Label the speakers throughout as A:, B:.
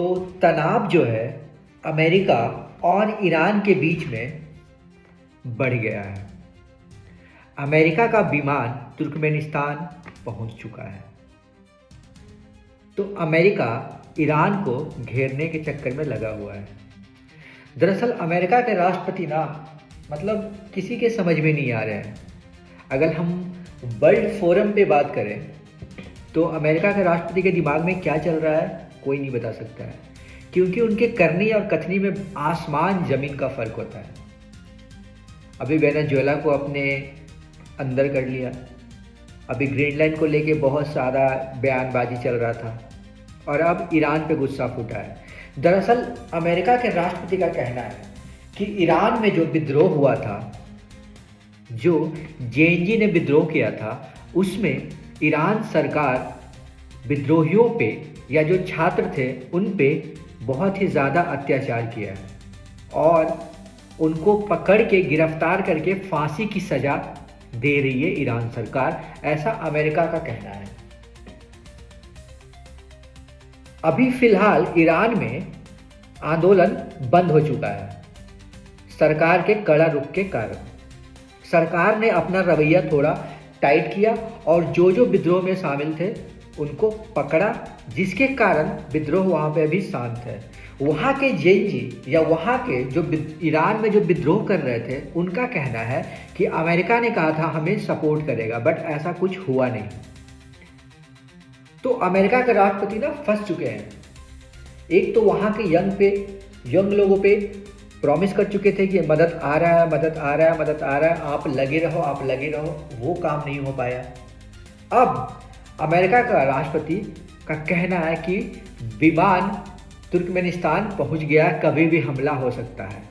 A: तो तनाव जो है अमेरिका और ईरान के बीच में बढ़ गया है। अमेरिका का विमान तुर्कमेनिस्तान पहुंच चुका है। तो अमेरिका ईरान को घेरने के चक्कर में लगा हुआ है। दरअसल अमेरिका के राष्ट्रपति ना मतलब किसी के समझ में नहीं आ रहे हैं। अगर हम वर्ल्ड फोरम पे बात करें तो अमेरिका के राष्ट्रपति के दिमाग में क्या चल रहा है कोई नहीं बता सकता है, क्योंकि उनके करनी और कथनी में आसमान जमीन का फर्क होता है। अभी वेनेजुएला को अपने अंदर कर लिया, अभी ग्रीनलैंड को लेके बहुत सारा बयानबाजी चल रहा था और अब ईरान पे गुस्सा फूटा है। दरअसल अमेरिका के राष्ट्रपति का कहना है कि ईरान में जो विद्रोह हुआ था, जो जेएनजी ने विद्रोह किया था, उसमें ईरान सरकार विद्रोहियों पे या जो छात्र थे उन पे बहुत ही ज़्यादा अत्याचार किया है और उनको पकड़ के गिरफ्तार करके फांसी की सज़ा दे रही है ईरान सरकार, ऐसा अमेरिका का कहना है। अभी फिलहाल ईरान में आंदोलन बंद हो चुका है सरकार के कड़ा रुख के कारण। सरकार ने अपना रवैया थोड़ा टाइट किया और जो विद्रोह में शामिल थे उनको पकड़ा, जिसके कारण विद्रोह वहाँ पे अभी शांत है। वहाँ के जेएनजी या वहाँ के जो ईरान में जो विद्रोह कर रहे थे उनका कहना है कि अमेरिका ने कहा था हमें सपोर्ट करेगा, बट ऐसा कुछ हुआ नहीं। तो अमेरिका के राष्ट्रपति ना फंस चुके हैं। एक तो वहाँ के यंग लोगों पे प्रॉमिस कर चुके थे कि मदद आ रहा है, मदद आ रहा है, मदद आ रहा है, आप लगे रहो, आप लगे रहो। वो काम नहीं हो पाया। अब अमेरिका का राष्ट्रपति का कहना है कि विमान तुर्कमेनिस्तान पहुंच गया, कभी भी हमला हो सकता है।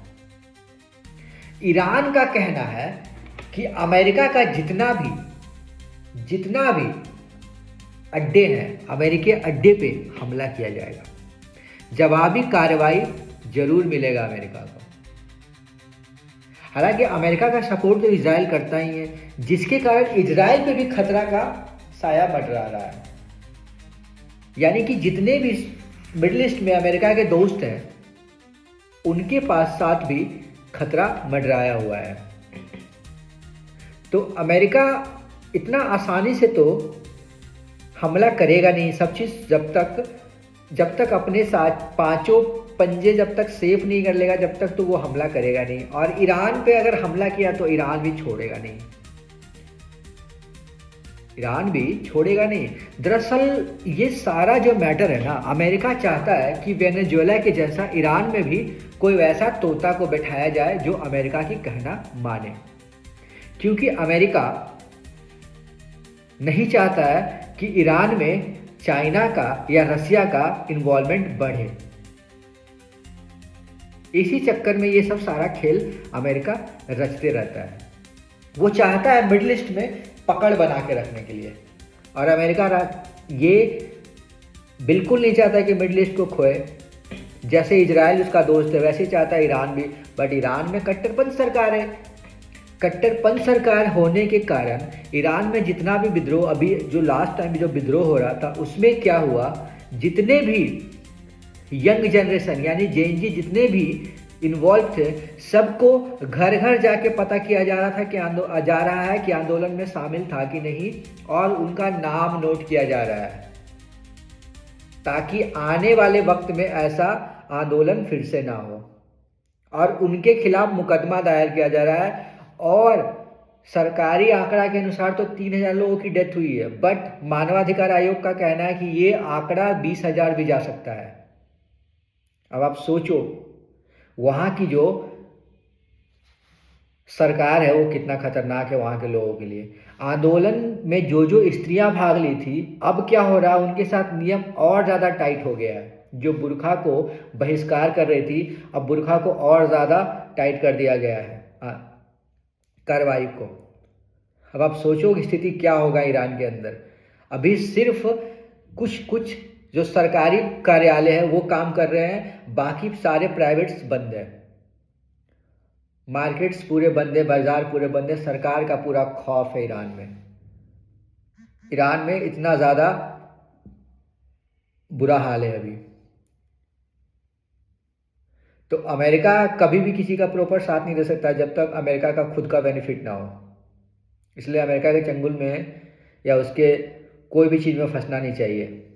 A: ईरान का कहना है कि अमेरिका का जितना भी अड्डे हैं, अमेरिकी अड्डे पे हमला किया जाएगा। जवाबी कार्रवाई जरूर मिलेगा अमेरिका को। हालांकि अमेरिका का सपोर्ट तो इजराइल करता ही है, जिसके कारण इजराइल पे भी खतरा का साया मंडरा रहा है। यानी कि जितने भी मिडिल ईस्ट में अमेरिका के दोस्त हैं उनके पास साथ भी खतरा मंडराया हुआ है। तो अमेरिका इतना आसानी से तो हमला करेगा नहीं। सब चीज़ जब तक अपने साथ पांचों पंजे जब तक सेफ नहीं कर लेगा, जब तक तो वो हमला करेगा नहीं। और ईरान पे अगर हमला किया तो ईरान भी छोड़ेगा नहीं, ईरान भी छोड़ेगा नहीं। दरअसल ये सारा जो मैटर है ना, अमेरिका चाहता है कि वेनेजुएला के जैसा ईरान में भी कोई वैसा तोता को बैठाया जाए जो अमेरिका की कहना माने, क्योंकि अमेरिका नहीं चाहता है कि ईरान में चाइना का या रसिया का इन्वॉल्वमेंट बढ़े। इसी चक्कर में ये सब सारा खेल अमेरिका रचते रहता है। वो चाहता है मिडिल ईस्ट में पकड़ बना के रखने के लिए, और अमेरिका ये बिल्कुल नहीं चाहता कि मिडिल ईस्ट को खोए। जैसे इजराइल उसका दोस्त है वैसे चाहता है ईरान भी, बट ईरान में कट्टरपंथ सरकार है। कट्टरपंथ सरकार होने के कारण ईरान में जितना भी विद्रोह, अभी जो लास्ट टाइम जो विद्रोह हो रहा था उसमें क्या हुआ, जितने भी यंग जनरेशन यानी जेएनजी जितने भी इन्वॉल्व थे सबको घर घर जाके पता किया जा रहा था कि आंदोलन में शामिल था कि नहीं, और उनका नाम नोट किया जा रहा है ताकि आने वाले वक्त में ऐसा आंदोलन फिर से ना हो। और उनके खिलाफ मुकदमा दायर किया जा रहा है। और सरकारी आंकड़ा के अनुसार तो 3,000 लोगों की डेथ हुई है, बट मानवाधिकार आयोग का कहना है कि ये आंकड़ा 20,000 भी जा सकता है। अब आप सोचो वहाँ की जो सरकार है वो कितना खतरनाक है वहाँ के लोगों के लिए। आंदोलन में जो स्त्रियां भाग ली थी, अब क्या हो रहा है, उनके साथ नियम और ज़्यादा टाइट हो गया है। जो बुर्का को बहिष्कार कर रही थी, अब बुर्का को और ज़्यादा टाइट कर दिया गया है कार्रवाई को। अब आप सोचो कि स्थिति क्या होगा ईरान के अंदर। अभी सिर्फ कुछ जो सरकारी कार्यालय है वो काम कर रहे हैं, बाकी सारे प्राइवेट्स बंद है। मार्केट्स पूरे बंद है, बाजार पूरे बंद है। सरकार का पूरा खौफ है ईरान में। ईरान में इतना ज़्यादा बुरा हाल है अभी। तो अमेरिका कभी भी किसी का प्रॉपर साथ नहीं दे सकता जब तक अमेरिका का खुद का बेनिफिट ना हो। इसलिए अमेरिका के चंगुल में या उसके कोई भी चीज़ में फंसना नहीं चाहिए।